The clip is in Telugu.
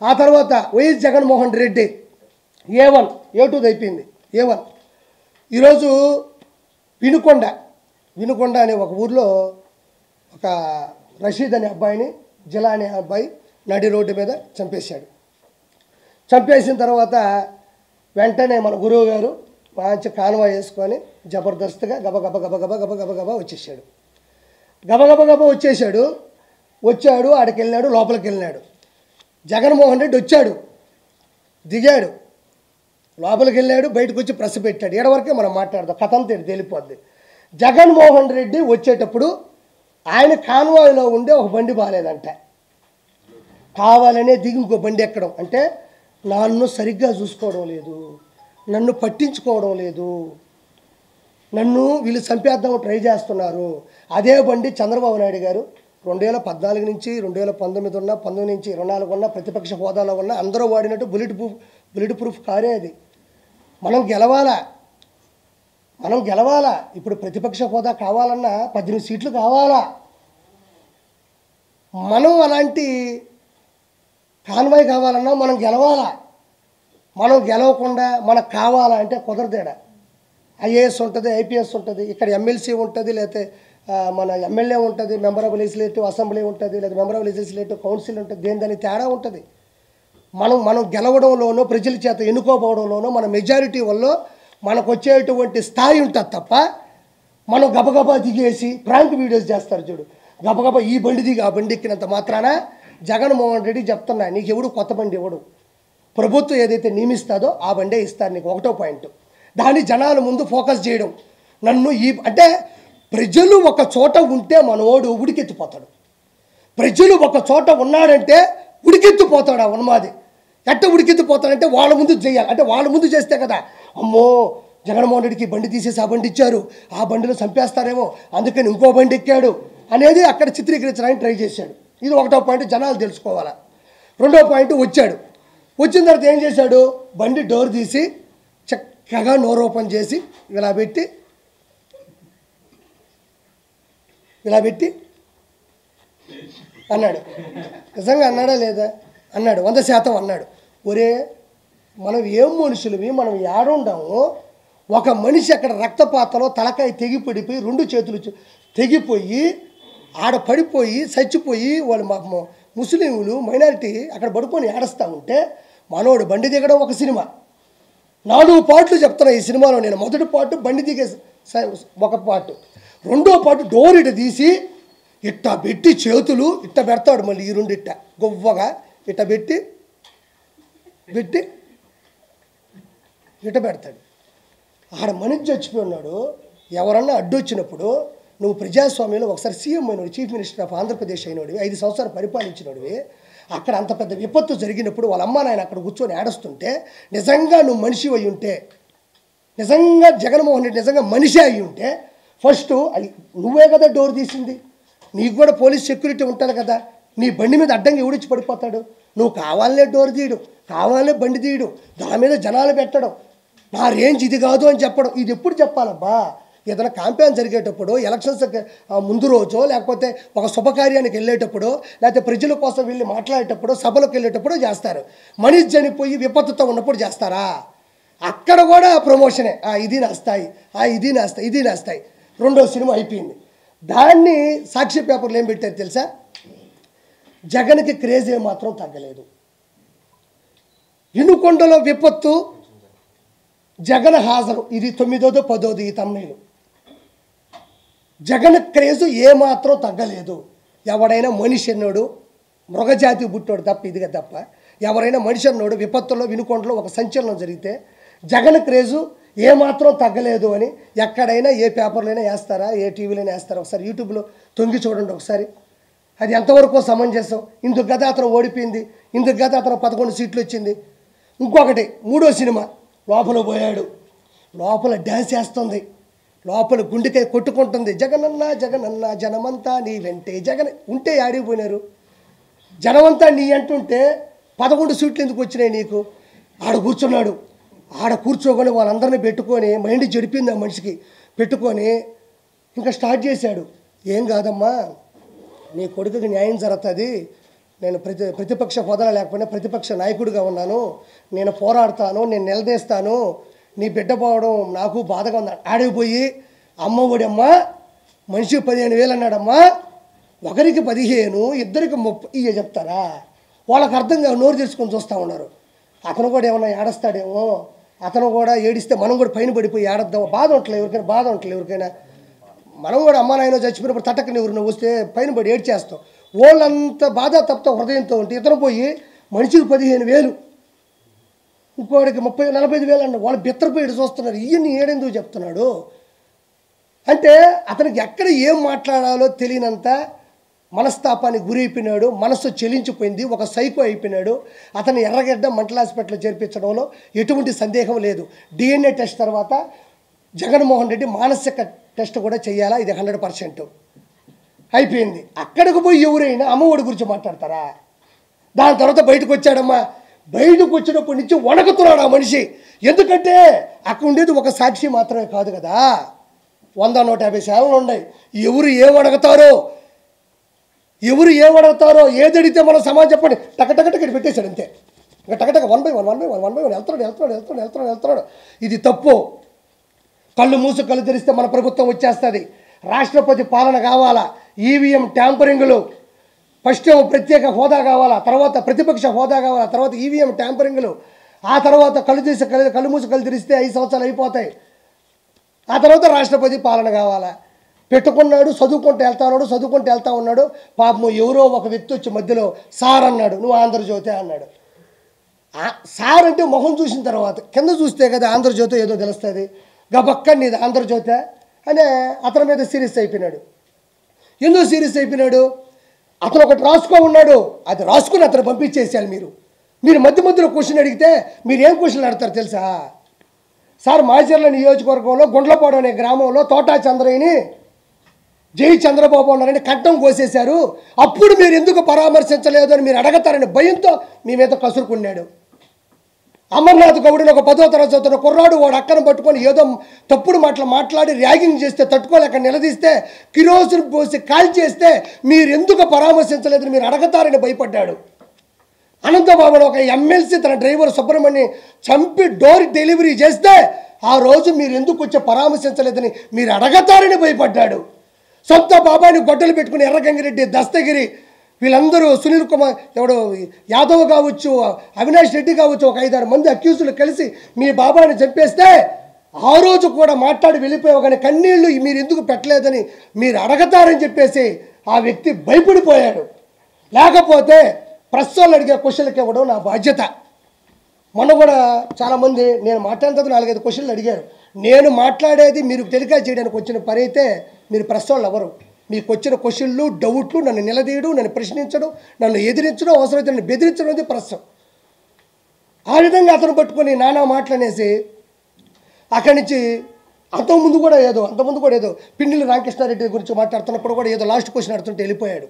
ఆ తర్వాత YS Jaganmohan Reddy A1 A2 అయిపోయింది A1. ఈరోజు వినుకొండ అనే ఒక ఊర్లో ఒక రషీద్ అనే అబ్బాయిని జిలా అనే అబ్బాయి నడి రోడ్డు మీద చంపేశాడు. చంపేసిన తర్వాత వెంటనే మన గురువు గారు మంచి కాన్వాయ్ వేసుకొని జబర్దస్త్గా గబగబా వచ్చేసాడు. గబగబా వచ్చాడు ఆడికి వెళ్ళాడు, లోపలికి వెళ్ళాడు. జగన్మోహన్ రెడ్డి వచ్చాడు, దిగాడు, లోపలికి వెళ్ళాడు, బయటకు వచ్చి ప్రెస్ పెట్టాడు. ఏడవరకే మనం మాట్లాడదాం, కథంతా తెలిపోద్ది. జగన్మోహన్ రెడ్డి వచ్చేటప్పుడు ఆయన కాన్వాయ్లో ఉండే ఒక బండి బాగాలేదంట, కావాలనే దిగి ఇంకో బండి ఎక్కడం. అంటే నన్ను సరిగ్గా చూసుకోవడం లేదు, నన్ను పట్టించుకోవడం లేదు, నన్ను వీళ్ళు చంపేద్దాం ట్రై చేస్తున్నారు. అదే బండి చంద్రబాబు నాయుడు గారు 2014 నుంచి 2019 ఉన్న, 19 నుంచి 24 ఉన్న, ప్రతిపక్ష హోదాలో ఉన్న అందరూ వాడినట్టు బుల్లెట్ ప్రూఫ్ కారే అది. మనం గెలవాలా. ఇప్పుడు ప్రతిపక్ష హోదా కావాలన్నా 18 సీట్లు కావాలా. మనం అలాంటి కాన్వాయ్ కావాలన్నా మనం గెలవాలా. మనం గెలవకుండా మనకు కావాలా అంటే కుదరదేడా. ఐఏఎస్ ఉంటుంది, ఐపీఎస్ ఉంటుంది, ఇక్కడ ఎమ్మెల్సీ ఉంటుంది, లేకపోతే మన ఎమ్మెల్యే ఉంటుంది, మెంబర్ ఆఫ్ లెజిస్లేటివ్ అసెంబ్లీ ఉంటుంది, లేదా మెంబర్ ఆఫ్ లెజిస్లేటివ్ కౌన్సిల్ ఉంటుంది. దాని తేడా ఉంటుంది. మనం గెలవడంలోనో ప్రజల చేత ఎన్నుకోపోవడంలోనో మన మెజారిటీ వల్ల మనకు వచ్చేటువంటి స్థాయి ఉంటుంది తప్ప మనం గబగబా దిగేసి ప్రాంక్ వీడియోస్ చేస్తారు చూడు, గబగబా ఈ బండి దిగి ఆ బండి ఎక్కినంత మాత్రాన జగన్మోహన్ రెడ్డి చెప్తున్నా, నీకు ఎవడు కొత్త బండి ఇవ్వడు. ప్రభుత్వం ఏదైతే నియమిస్తుందో ఆ బండే ఇస్తారు నీకు. ఒకటో పాయింట్, దాన్ని జనాల ముందు ఫోకస్ చేయడం. అంటే ప్రజలు ఒక చోట ఉంటే మనోడు ఉడికెత్తిపోతాడు. ప్రజలు ఒక చోట ఉన్నాడంటే ఉడికెత్తిపోతాడు. ఆ ఉన్మాది ఎట్ట ఉడికెత్తిపోతాడంటే వాళ్ళ ముందు చేయాలి. అంటే వాళ్ళ ముందు చేస్తే కదా, అమ్మో జగన్మోహన్ రెడ్డికి బండి తీసేసి ఆ బండి ఇచ్చారు, ఆ బండిలో చంపేస్తారేమో అందుకని ఇంకో బండి ఎక్కాడు అనేది అక్కడ చిత్రీకరించడానికి ట్రై చేశాడు. ఇది ఒకటో పాయింట్, జనాలు తెలుసుకోవాలా. రెండో పాయింట్, వచ్చిన తర్వాత ఏం చేశాడు, బండి డోర్ తీసి చక్కగా నోరు ఓపెన్ చేసి ఇలా పెట్టి అన్నాడు. నిజంగా అన్నాడా లేదా? అన్నాడు, 100% అన్నాడు. ఒరే మనం ఏం మనుషులవి, మనం ఏడుండాము. ఒక మనిషి అక్కడ రక్తపాతలో తలకాయ తెగిపడిపోయి 2 చేతులు తెగిపోయి ఆడ పడిపోయి చచ్చిపోయి వాళ్ళు ముస్లింలు మైనారిటీ అక్కడ పడుకొని ఏడుస్తూ ఉంటే మనోడు బండి దిగడం ఒక సినిమా. 4 పార్ట్లు చెప్తున్నా ఈ సినిమాలో నేను. మొదటి పార్ట్ బండి దిగే ఒక పార్ట్, రెండో పార్ట్ డోర్ ఇట తీసి ఇట్ట పెట్టి చేతులు ఇట్ట పెడతాడు, మళ్ళీ ఈ 2 ఇట్ట గొవ్వగా ఇట్ట పెట్టి ఇట్ట పెడతాడు. ఆడ మనిషి చచ్చిపోయి ఉన్నాడు. ఎవరన్నా అడ్డొచ్చినప్పుడు నువ్వు ప్రజాస్వామ్యంలో ఒకసారి సీఎం అయినోడు, చీఫ్ మినిస్టర్ ఆఫ్ ఆంధ్రప్రదేశ్ అయినోడివి, 5 సంవత్సరాలు పరిపాలించినోడివి, అక్కడ అంత పెద్ద విపత్తు జరిగినప్పుడు వాళ్ళ అమ్మ నాయన అక్కడ కూర్చొని ఏడుస్తుంటే నిజంగా నువ్వు మనిషి అయి ఉంటే, నిజంగా జగన్మోహన్ రెడ్డి నిజంగా మనిషి అయి ఉంటే ఫస్ట్ నువ్వే కదా డోర్ తీసింది. నీకు కూడా పోలీస్ సెక్యూరిటీ ఉంటుంది కదా. నీ బండి మీద అడ్డంగా ఎవడిచ్చి పడిపోతాడు? నువ్వు కావాలనే డోర్ తీయడు, కావాలనే బండి తీయడు, దాని మీద జనాలు పెట్టడం, నా రేంజ్ ఇది కాదు అని చెప్పడం. ఇది ఎప్పుడు చెప్పాలబ్బా? ఏదైనా క్యాంపెయిన్ జరిగేటప్పుడు, ఎలక్షన్స్ ముందు రోజో, లేకపోతే ఒక శుభకార్యానికి వెళ్ళేటప్పుడు, లేకపోతే ప్రజల కోసం వెళ్ళి మాట్లాడేటప్పుడు, సభలకు వెళ్ళేటప్పుడు చేస్తారు. మనిషి చనిపోయి విపత్తుతో ఉన్నప్పుడు చేస్తారా? అక్కడ కూడా ప్రమోషనే. ఇది నాస్తాయి, ఇది నాస్తాయి. రెండో సినిమా అయిపోయింది. దాన్ని సాక్షి పేపర్లు ఏం పెట్టారు తెలుసా? జగన్కి క్రేజ్ ఏమాత్రం తగ్గలేదు. వినుకొండలో విపత్తు, జగన్ హాజరు, ఇది 9వ 10వ ఈ తమ్ముళ్ళు. జగన్ క్రేజు ఏమాత్రం తగ్గలేదు. ఎవడైనా మనిషి అన్నాడు, మృగజాతి పుట్టాడు తప్ప, ఇదిగా తప్ప ఎవరైనా మనిషి అన్నాడు విపత్తులో వినుకొండలో ఒక సంచలనం జరిగితే జగన్ క్రేజు ఏమాత్రం తగ్గలేదు అని ఎక్కడైనా ఏ పేపర్లైనా వేస్తారా, ఏ టీవీలైనా వేస్తారా? ఒకసారి యూట్యూబ్లో తొంగి చూడండి ఒకసారి. అది ఎంతవరకు సమంజసం? ఇందుకు గత అతను ఓడిపోయింది, ఇందుకు గత అతను 11 సీట్లు వచ్చింది. ఇంకొకటి, 3వ సినిమా లోపల పోయాడు, లోపల డ్యాన్స్ వేస్తుంది, లోపల గుండెకాయ కొట్టుకుంటుంది, జగనన్న జగనన్న జనమంతా నీ వెంటే. జగన్ ఉంటే ఆడిపోయినారు, జనమంతా నీ అంటుంటే 11 సీట్లు ఎందుకు వచ్చినాయి నీకు? ఆడ కూర్చున్నాడు, ఆడ కూర్చోకొని వాళ్ళందరినీ పెట్టుకొని మైండ్ చెడిపింది ఆ మనిషికి పెట్టుకొని ఇంకా స్టార్ట్ చేశాడు. ఏం కాదమ్మా, నీ కొడుకుకి న్యాయం జరుగుతుంది, నేను ప్రతిపక్ష హోదాలో లేకపోయినా ప్రతిపక్ష నాయకుడిగా ఉన్నాను, నేను పోరాడతాను, నేను నిలదీస్తాను, నీ బిడ్డ పోవడం నాకు బాధగా ఉంది. ఆడిపోయి అమ్మ ఒడమ్మా మనిషి 15,000 అన్నాడమ్మా, ఒకరికి 15, ఇద్దరికి 30 చెప్తారా? వాళ్ళకి అర్థం కాదు, నోరు తెరుచుకొని చూస్తూ ఉన్నారు. అతను కూడా ఏమన్నా ఏడుస్తాడేమో, అతను కూడా ఏడిస్తే మనం కూడా పైన పడిపోయి ఏడద్దాం, బాధ ఉండట్లేదు ఎవరికైనా, బాధ ఉండట్లేదు ఎవరికైనా. మనం కూడా అమ్మ నాయన చచ్చిపోయినప్పుడు తట్టకని ఎవరు వస్తే పైన పడి ఏడ్చేస్తాం. వాళ్ళంత బాధ తప్ప హృదయంతో ఉంటే ఇతను పోయి మనిషికి 15,000, ఇంకోడికి 30-45,000 అన్న వాళ్ళు బిత్తరపోయి చూస్తున్నారు. ఇవన్నీ ఏడెందుకు చెప్తున్నాడు అంటే అతనికి ఎక్కడ ఏం మాట్లాడాలో తెలియనంత మనస్తాపానికి గురైపోయినాడు, మనస్సు చెలించిపోయింది, ఒక సైకో అయిపోయినాడు. అతను ఎర్రగడ్డ మెంటల్ హాస్పిటల్లో చేర్పించడంలో ఎటువంటి సందేహం లేదు. DNA టెస్ట్ తర్వాత జగన్మోహన్ రెడ్డి మానసిక టెస్ట్ కూడా చేయాలా, ఇది 100% అయిపోయింది. అక్కడికి పోయి ఎవరైనా అమ్మఒడి గురించి మాట్లాడతారా? దాని తర్వాత బయటకు వచ్చాడమ్మా, బయటకు వచ్చినప్పటి నుంచి వణకుతున్నాడు ఆ మనిషి. ఎందుకంటే అక్కడ ఉండేది ఒక సాక్షి మాత్రమే కాదు కదా, 100-150 ఛానళ్ళు ఉన్నాయి. ఎవరు ఏమడగతారో ఏదడిగితే మనం సమాజం చెప్పండి టకటకటకి పెట్టేశాడు అంతే. ఇంకా టకటక 1 by 1 వెళ్తున్నాడు. ఇది తప్పు. కళ్ళు మూసు కళ్ళు తెరిస్తే మన ప్రభుత్వం వచ్చేస్తుంది. రాష్ట్రపతి పాలన కావాలా, ఈవీఎం ట్యాంపరింగ్లు, ఫస్ట్ ప్రత్యేక హోదా కావాలా, తర్వాత ప్రతిపక్ష హోదా కావాలా, తర్వాత ఈవీఎం ట్యాంపరింగ్లు, ఆ తర్వాత కళ్ళు మూసి కళ్ళు తెరిస్తే 5 సంవత్సరాలు అయిపోతాయి. ఆ తర్వాత రాష్ట్రపతి పాలన కావాలా. పెట్టుకున్నాడు, చదువుకుంటూ వెళ్తా ఉన్నాడు. పాపం ఎవరో ఒక వ్యక్తి వచ్చి మధ్యలో సార్ అన్నాడు, నువ్వు ఆంధ్రజ్యోతి అన్నాడు. సార్ అంటే మొహం చూసిన తర్వాత కింద చూస్తే కదా ఆంధ్రజ్యోతి ఏదో తెలుస్తుంది. గబక్క నీది ఆంధ్రజ్యోతి అనే అతని మీద సీరియస్ అయిపోయినాడు. ఎందుకు సీరియస్ అయిపోయినాడు? అతను ఒకటి రాసుకో ఉన్నాడు, అది రాసుకుని అతను పంపించేసేయాలి. మీరు మధ్యలో క్వశ్చన్ అడిగితే మీరు ఏం క్వశ్చన్ అడతారు తెలుసా? సార్ మాచర్ల నియోజకవర్గంలో గుండ్లపాడు అనే గ్రామంలో తోటా చంద్రయ్యని జై చంద్రబాబు ఉన్నారని కట్టం కోసేశారు, అప్పుడు మీరు ఎందుకు పరామర్శించలేదు అని మీరు అడగతారని భయంతో మీ మీద కసురుకున్నాడు. అమర్నాథ్ గౌడ్ని ఒక 10వ తరగతి చదువుతున్న కుర్రాడు వాడు అక్కను పట్టుకొని ఏదో తప్పుడు మాట్లాడి ర్యాగింగ్ చేస్తే తట్టుకోలేక నిలదీస్తే కిరోసిన్ పోసి కాల్చేస్తే మీరు ఎందుకు పరామర్శించలేదని మీరు అడగతారని భయపడ్డాడు. అనంతబాబుని ఒక ఎమ్మెల్సీ తన డ్రైవర్ సుబ్రహ్మణ్యం చంపి డోర్ డెలివరీ చేస్తే ఆ రోజు మీరు ఎందుకు వచ్చి పరామర్శించలేదని మీరు అడగతారని భయపడ్డాడు. సొంత బాబాయిని గొడ్డలు పెట్టుకుని ఎర్రగంగిరెడ్డి, దస్తగిరి, వీళ్ళందరూ సునీల్ కుమార్ ఎవడో యాదవ్ కావచ్చు, అవినాష్ రెడ్డి కావచ్చు, ఒక 5-6 మంది అక్యూజులు కలిసి మీ బాబాయిని చంపేస్తే ఆ రోజు కూడా మాట్లాడి వెళ్ళిపోయావు, కానీ కన్నీళ్లు మీరు ఎందుకు పెట్టలేదని మీరు అడగతారని చెప్పేసి ఆ వ్యక్తి భయపడిపోయాడు. లేకపోతే ప్రెస్ వాళ్ళు అడిగే క్వశ్చన్లకు ఇవ్వడం నా బాధ్యత. మొన్న కూడా చాలామంది నేను మాట్లాడిన తర్వాత 4-5 క్వశ్చన్లు అడిగారు. నేను మాట్లాడేది మీరు టెలికాస్ట్ చేయడానికి వచ్చిన పని అయితే మీరు ప్రెస్ వాళ్ళు ఎవరు? మీకు వచ్చిన క్వశ్చన్లు, డౌట్లు, నన్ను నిలదీయడం, నన్ను ప్రశ్నించడం, నన్ను ఎదిరించడం, అవసరమైతే నన్ను బెదిరించడం అనేది ప్రెస్. ఆ విధంగా అతను పట్టుకొని నానా మాటలనేసి అక్కడి నుంచి అంతకుముందు కూడా ఏదో పిండిల రామకృష్ణారెడ్డి గురించి మాట్లాడుతున్నప్పుడు కూడా ఏదో లాస్ట్ క్వశ్చన్ అడుగుతుంటే వెళ్ళిపోయాడు.